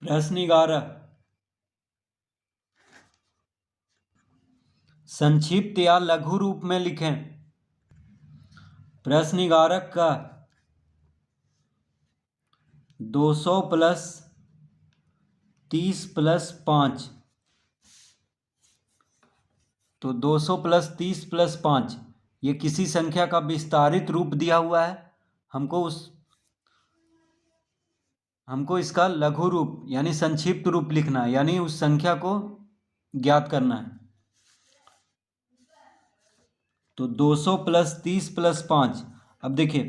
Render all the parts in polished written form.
प्रश्न 11 संक्षिप्त या लघु रूप में लिखें। प्रश्न 11 का 200 प्लस 30 प्लस 5, तो 200 प्लस 30 प्लस 5 ये किसी संख्या का विस्तारित रूप दिया हुआ है। हमको इसका लघु रूप यानी संक्षिप्त रूप लिखना है, यानी उस संख्या को ज्ञात करना है। तो 200 प्लस 30 प्लस 5, अब देखिए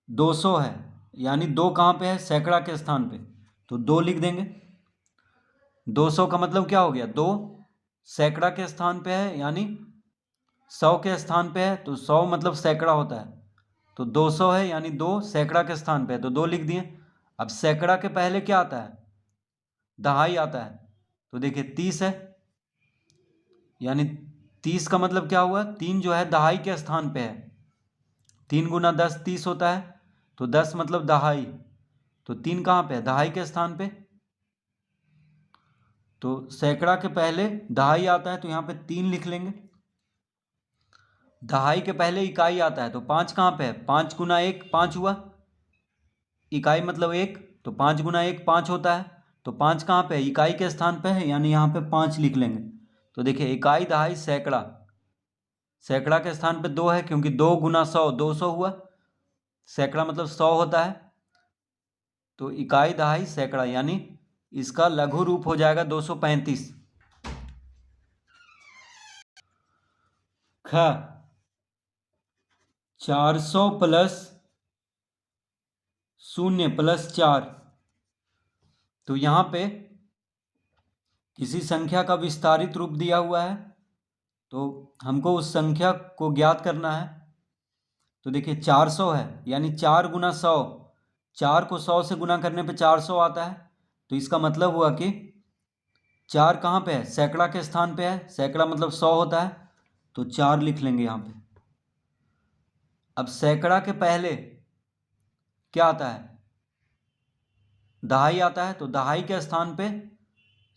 200 है यानी 2 कहाँ पे है, सैकड़ा के स्थान पे, तो 2 लिख देंगे। 200 का मतलब क्या हो गया, 2 सैकड़ा के स्थान पे है यानी 100 के स्थान पे है, तो 100 मतलब सैकड़ा होता है, तो 200 है यानी 2 सैकड़ा के स्थान पे है, तो 2 लिख दिए। अब सैकड़ा के पहले क्या आता है, दहाई आता है, तो देखिए 30 है यानी 30 का मतलब क्या हुआ, 3 जो है दहाई के स्थान पे है, 3 गुना 10 30 होता है, तो 10 मतलब दहाई, तो 3 कहाँ पे है, दहाई के स्थान पे, तो सैकड़ा के पहले दहाई आता है तो यहाँ पे 3 लिख लेंगे। दहाई के पहले इकाई आता है तो 5 कहाँ पे है, 5 गुना 1 5 हुआ, इकाई मतलब 1, तो 5 गुना 1 5 होता है, तो 5 कहाँ पे है, इकाई के स्थान पे है यानी यहाँ पे 5 लिख लेंगे। तो देखिए इकाई दहाई सैकड़ा, सैकड़ा के स्थान पे 2 है क्योंकि 2 गुना 100 200 हुआ, सैकड़ा मतलब 100 होता है, तो इकाई दहाई सैकड़ा यानी इसका लघु रूप हो जाएगा 235। ख 400 प्लस 0 प्लस 4, तो यहाँ पे किसी संख्या का विस्तारित रूप दिया हुआ है तो हमको उस संख्या को ज्ञात करना है। तो देखिए 400 है यानी 4 गुना 100, 4 को 100 से गुना करने पे 400 आता है, तो इसका मतलब हुआ कि 4 कहाँ पे है, सैकड़ा के स्थान पे है, सैकड़ा मतलब 100 होता है, तो 4 लिख लेंगे यहाँ पे। अब सैकड़ा के पहले क्या आता है, दहाई आता है, तो दहाई के स्थान पे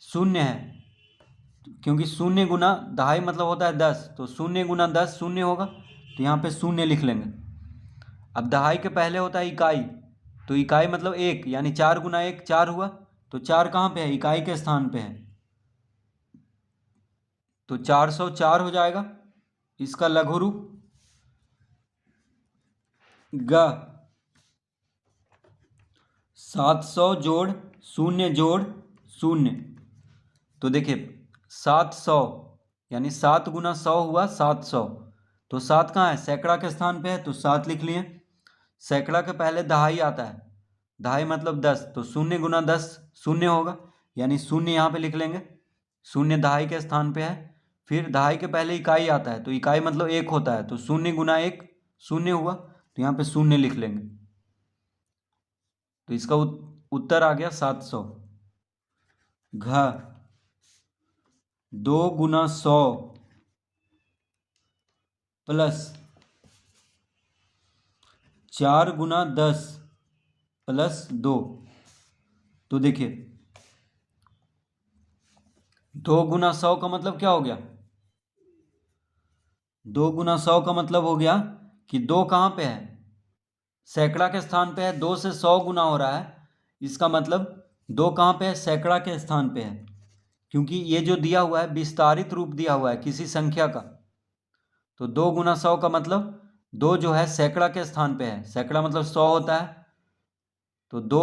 0 है क्योंकि 0 गुना दहाई मतलब होता है 10, तो 0 गुना 10 0 होगा, तो यहाँ पे 0 लिख लेंगे। अब दहाई के पहले होता है इकाई, तो इकाई मतलब 1 यानी 4 गुना 1 4 हुआ, तो 4 कहाँ पे है, इकाई के स्थान पे है, तो 404 हो जाएगा इसका लघु रूप। ग 700 जोड़ 0 जोड़ 0, तो देखिए 700 यानी 7 गुना 100 हुआ 700, तो 7 कहाँ है, सैकड़ा के स्थान पे है, तो 7 लिख लिए। सैकड़ा के पहले दहाई आता है, दहाई मतलब 10, तो 0 गुना 10 0 होगा यानी 0 यहाँ पे लिख लेंगे, 0 दहाई के स्थान पे है। फिर दहाई के पहले इकाई आता है, तो इकाई मतलब 1 होता है, तो 0 गुना 1 0 हुआ, तो यहाँ पे 0 लिख लेंगे, तो इसका उत्तर आ गया 700। घ 2 गुना 100 प्लस 4 गुना 10 प्लस 2, तो देखिए 2 गुना 100 का मतलब क्या हो गया, 2 गुना 100 का मतलब हो गया कि 2 कहाँ पे है, सैकड़ा के स्थान पे है, 2 से 100 गुना हो रहा है, इसका मतलब 2 कहाँ पे है, सैकड़ा के स्थान पे है, क्योंकि ये जो दिया हुआ है विस्तारित रूप दिया हुआ है किसी संख्या का, तो 2 गुना 100 का मतलब 2 जो है सैकड़ा के स्थान पे है, सैकड़ा मतलब 100 होता है, तो 2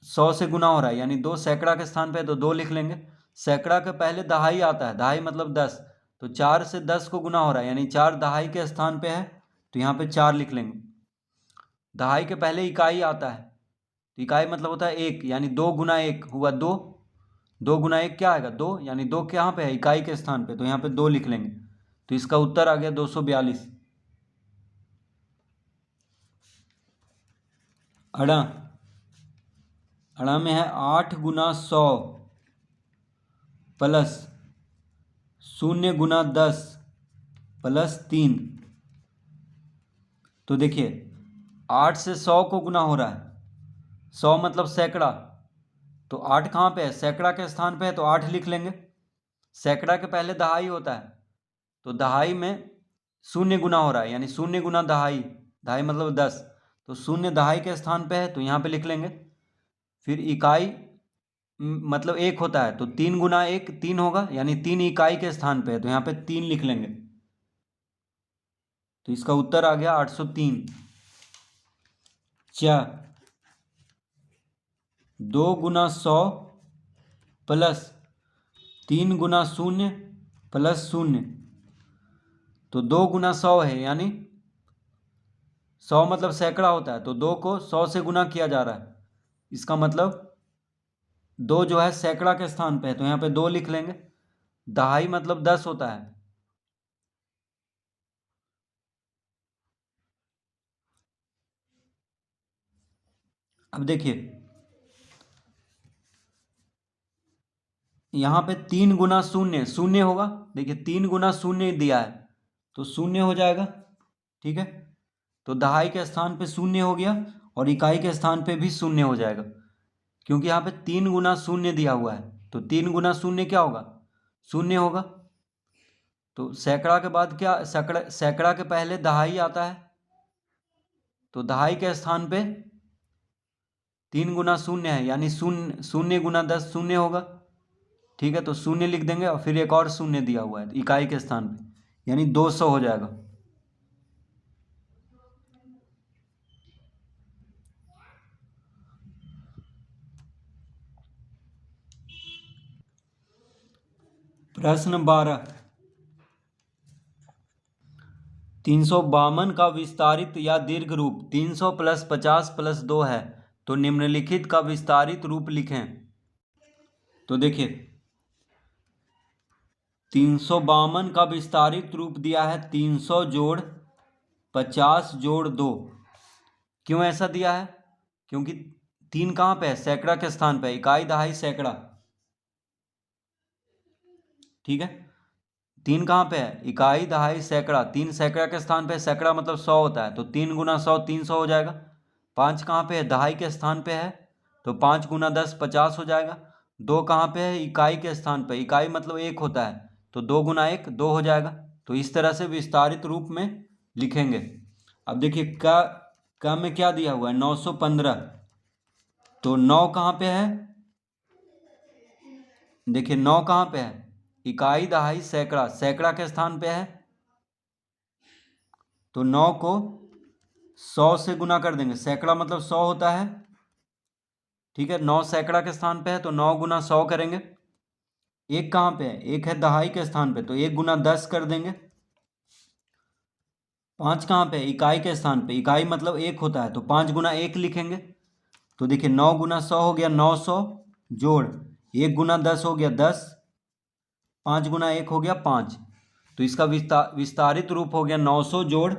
100 से गुना हो रहा है यानी 2 सैकड़ा के स्थान पे है, तो 2 लिख लेंगे। सैकड़ा के पहले दहाई आता है, दहाई मतलब 10, तो 4 से 10 को गुना हो रहा है यानी 4 दहाई के स्थान पे है, तो यहाँ पे 4 लिख लेंगे। दहाई के पहले इकाई आता है, तो इकाई मतलब होता है 1 यानी 2 गुना 1 हुआ 2, 2 गुना 1 क्या आएगा 2, यानी 2 कहाँ पे है, इकाई के स्थान पे, तो यहाँ पे 2 लिख लेंगे, तो इसका उत्तर आ गया 242। अड़ा, अड़ा में है 8 गुना 100 प्लस 0 गुना 10 प्लस 3, तो देखिए 8 से 100 को गुना हो रहा है, 100 मतलब सैकड़ा, तो 8 कहाँ पे है? सैकड़ा के स्थान पे है तो 8 लिख लेंगे। सैकड़ा के पहले दहाई होता है, तो दहाई में शून्य गुना हो रहा है, यानी शून्य गुना दहाई, दहाई मतलब 10, तो शून्य दहाई के स्थान पे है तो यहाँ पे लिख लेंगे। फिर इकाई मतलब 1 होता है, तो 3 गुना 1 3 होगा, यानी 3 इकाई के स्थान पे है तो यहाँ पे 3 लिख लेंगे। तो इसका उत्तर आ गया 803। 2 गुना 100 प्लस 3 गुना 0 प्लस 0, तो 2 गुना 100 है, यानी 100 मतलब सैकड़ा होता है, तो 2 को 100 से गुना किया जा रहा है। इसका मतलब 2 जो है सैकड़ा के स्थान पे है तो यहाँ पे 2 लिख लेंगे। दहाई मतलब 10 होता है। अब देखिए यहाँ पे 3 गुना 0 शून्य होगा, देखिए 3 गुना 0 दिया है तो 0 हो जाएगा, ठीक है। तो दहाई के स्थान पे 0 हो गया और इकाई के स्थान पे भी 0 हो जाएगा, क्योंकि यहाँ पे 3 गुना 0 दिया हुआ है, तो 3 गुना 0 क्या होगा? 0 होगा। तो सैकड़ा के बाद क्या, सैकड़ा के पहले दहाई आता है, तो दहाई के स्थान पे 3 गुना 0 है, यानी 0 गुना 10 0 होगा, ठीक है। तो 0 लिख देंगे और फिर एक और 0 दिया हुआ है इकाई के स्थान पे, यानी 200 हो जाएगा। प्रश्न 12, 352 का विस्तारित या दीर्घ रूप 300 प्लस 50 प्लस 2 है, तो निम्नलिखित का विस्तारित रूप लिखें। तो देखिए 352 का विस्तारित रूप दिया है 300 जोड़ 50 जोड़ 2। क्यों ऐसा दिया है? क्योंकि 3 कहाँ पे है? सैकड़ा के स्थान पे, इकाई दहाई सैकड़ा, ठीक है। 3 कहाँ पे है? इकाई दहाई सैकड़ा, 3 सैकड़ा के स्थान पे, सैकड़ा मतलब 100 होता है, तो 3 गुना 100 300 हो जाएगा। 5 कहाँ पे है? दहाई के स्थान पे है, तो 5 गुना 10 50 हो जाएगा। 2 कहाँ पे है? इकाई के स्थान पे, इकाई मतलब 1 होता है, तो 2 गुना 1 2 हो जाएगा। तो इस तरह से विस्तारित रूप में लिखेंगे। अब देखिए का में क्या दिया हुआ है? 915, तो 9 कहाँ पे है? देखिए 9 कहाँ पे है? इकाई दहाई सैकड़ा, सैकड़ा के स्थान पे है, तो 9 को 100 से गुना कर देंगे, सैकड़ा मतलब 100 होता है, ठीक है। 9 सैकड़ा के स्थान पे है तो 9 गुना 100 करेंगे। 1 कहाँ पे है? 1 है दहाई के स्थान पे, तो 1 गुना 10 कर देंगे। 5 कहाँ पे है? इकाई के स्थान पे, इकाई मतलब 1 होता है, तो 5 गुना 1 लिखेंगे। तो देखिए 9 गुना 100 हो गया 900, जोड़ 1 गुना 10 हो गया 10, 5 गुना 1 हो गया 5, तो इसका विस्तारित रूप हो गया 900 जोड़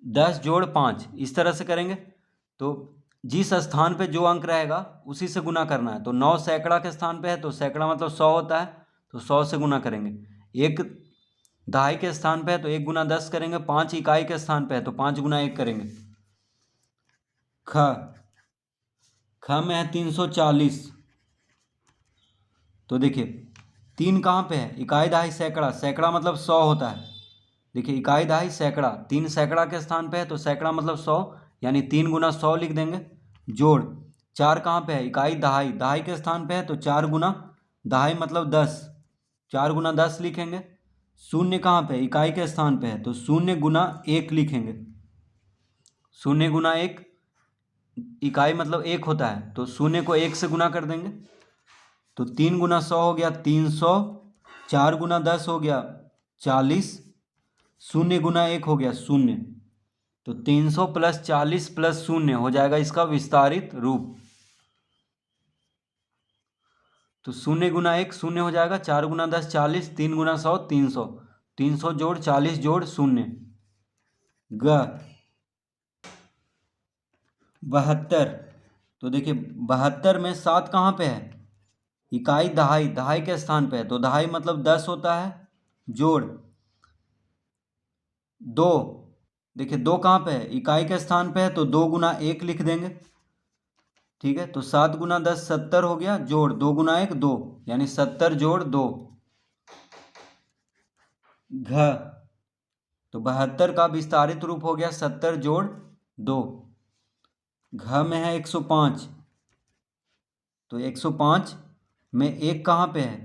10 जोड़ 5। इस तरह से करेंगे, तो जिस स्थान पे जो अंक रहेगा उसी से गुना करना है। तो 9 सैकड़ा के स्थान पे है, तो सैकड़ा मतलब 100 होता है, तो 100 से गुना करेंगे। 1 दहाई के स्थान पे है तो 1 गुना 10 करेंगे। 5 इकाई के स्थान पे है तो 5 गुना 1 करेंगे। ख में है 340, तो देखिए 3 कहाँ पे है? इकाई दहाई सैकड़ा, सैकड़ा मतलब 100 होता है, देखिए इकाई दहाई सैकड़ा, 3 सैकड़ा के स्थान पे है तो सैकड़ा मतलब 100, यानी 3 गुना 100 लिख देंगे। जोड़ 4 कहाँ पे है? इकाई दहाई, दहाई के स्थान पे है तो 4 गुना दहाई मतलब 10, 4 गुना 10 लिखेंगे। 0 कहाँ पे है? इकाई के स्थान पे है, तो 0 गुना 1 लिखेंगे। 0 गुना 1, इकाई मतलब 1 होता है, तो 0 को 1 से गुना कर देंगे, तो 3 गुना 100 हो गया 300, 4 गुना 10 हो गया 40, 0 गुना 1 हो गया 0, तो 300 प्लस 40 प्लस 0 हो जाएगा इसका विस्तारित रूप। तो 0 गुना 1 0 हो जाएगा, 4 गुना 10 40, 3 गुना 100 300, 300 जोड़ 40 जोड़ 0, ग 72, तो देखिए 72 में 7 कहाँ पे है? इकाई दहाई, दहाई के स्थान पे है, तो दहाई मतलब 10 होता है, जोड़ 2, देखिए 2 कहाँ पे है? इकाई के स्थान पे है, तो 2 गुना 1 लिख देंगे। ठीक है, तो 7 गुना 10 70 हो गया, जोड़ 2 गुना 1 2, यानी 70 जोड़ 2 घ। तो 72 का विस्तारित रूप हो गया 70 जोड़ 2। घ में है 105, तो 105 में एक कहाँ पे है?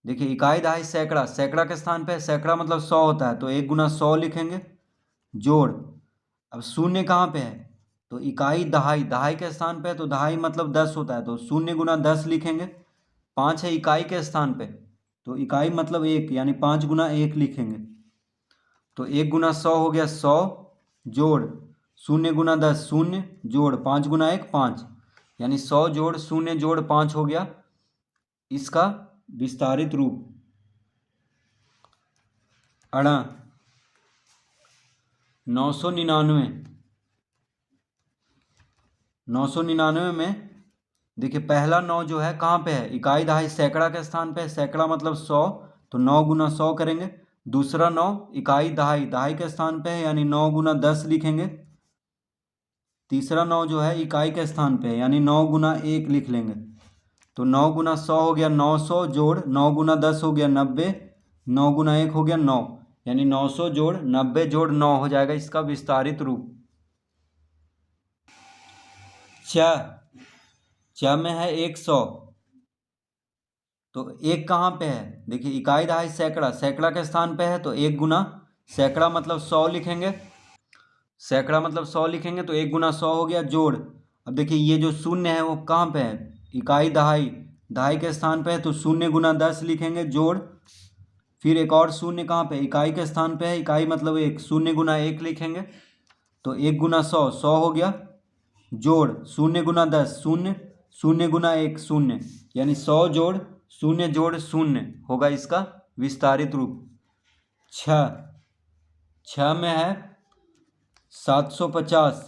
देखिए इकाई दहाई सैकड़ा, सैकड़ा के स्थान पे है, सैकड़ा मतलब 100 होता है, तो 1 गुना 100 लिखेंगे, जोड़। अब शून्य कहाँ पे है? तो इकाई दहाई, दहाई के स्थान पे है, तो दहाई मतलब 10 होता है, तो 0 गुना 10 लिखेंगे। 5 है इकाई के स्थान पे, तो इकाई मतलब 1, यानी 5 गुना 1 लिखेंगे। तो 1 गुना 100 हो गया 100, जोड़ 0 गुना 10 0, जोड़ 5 गुना 1 5, यानी 100 जोड़ 0 जोड़ 5 हो गया इसका विस्तारित रूप। अड़ा 999, 999 में देखिए पहला 9 जो है कहाँ पे है? इकाई दहाई सैकड़ा के स्थान पे है, सैकड़ा मतलब 100, तो 9 गुना 100 करेंगे। दूसरा 9 इकाई दहाई, दहाई के स्थान पे है, यानी 9 गुना 10 लिखेंगे। तीसरा 9 जो है इकाई के स्थान पे है, यानी 9 गुना 1 लिख लेंगे। तो 9 गुना 100 हो गया 900, जोड़ 9 गुना 10 हो गया 90, 9 गुना 1 हो गया 9, यानी 900 जोड़ 90 जोड़ 9 हो जाएगा इसका विस्तारित रूप। छ में है 100, तो 1 कहाँ पे है? देखिए इकाई दहाई सैकड़ा, सैकड़ा के स्थान पे है, तो 1 गुना सैकड़ा मतलब 100 लिखेंगे, सैकड़ा मतलब 100 लिखेंगे, तो 1 गुना 100 हो गया, जोड़। अब देखिए ये जो शून्य है वो कहाँ पे है? इकाई दहाई, दहाई के स्थान पे है, तो 0 गुना 10 लिखेंगे, जोड़। फिर एक और शून्य कहाँ पे? इकाई के स्थान पे है, इकाई मतलब 1, 0 गुना 1 लिखेंगे, तो 1 गुना 100 100 हो गया, जोड़ 0 गुना 10 0, 0 गुना 1 0, यानी 100 जोड़ 0 जोड़ 0 होगा इसका विस्तारित रूप। छ में है 750,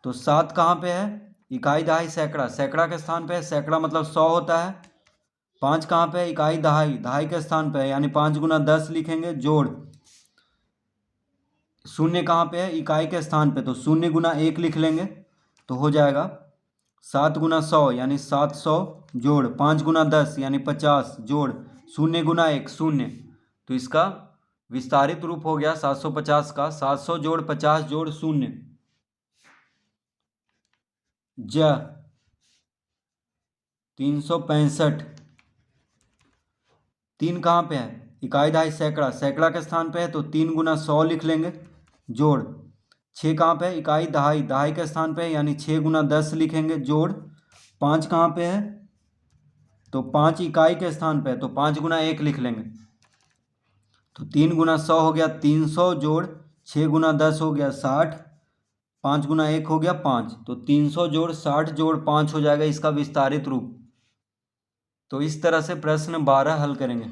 तो 7 कहाँ पे है? इकाई दहाई सैकड़ा, सैकड़ा के स्थान पे है, सैकड़ा मतलब 100 होता है। 5 कहाँ पे है? इकाई दहाई, दहाई के स्थान पे है, यानी 5 गुना 10 लिखेंगे, जोड़ 0 कहाँ पे है? इकाई के स्थान पे, तो 0 गुना 1 लिख लेंगे, तो हो जाएगा 7 गुना 100 यानी 700, जोड़ 5 गुना 10 यानी 50, जोड़ 0 गुना 1 0, तो इसका विस्तारित रूप हो गया 750 का। 700 जोड़ 50 जोड़ 0। ज 365, 3 कहाँ पे है? इकाई दहाई सैकड़ा, सैकड़ा के स्थान पे है, तो 3 गुना 100 लिख लेंगे, जोड़ 6 कहाँ पे है? इकाई दहाई, दहाई के स्थान पे है, यानी 6 गुना 10 लिखेंगे, जोड़ 5 कहाँ पे है? तो 5 इकाई के स्थान पे है, तो 5 गुना 1 लिख लेंगे, तो 3 गुना 100 हो गया 300, जोड़ 6 गुना 10 हो गया 60, 5 गुना 1 हो गया 5, तो 300 जोड़ 60 जोड़ 5 हो जाएगा इसका विस्तारित रूप। तो इस तरह से प्रश्न 12 हल करेंगे।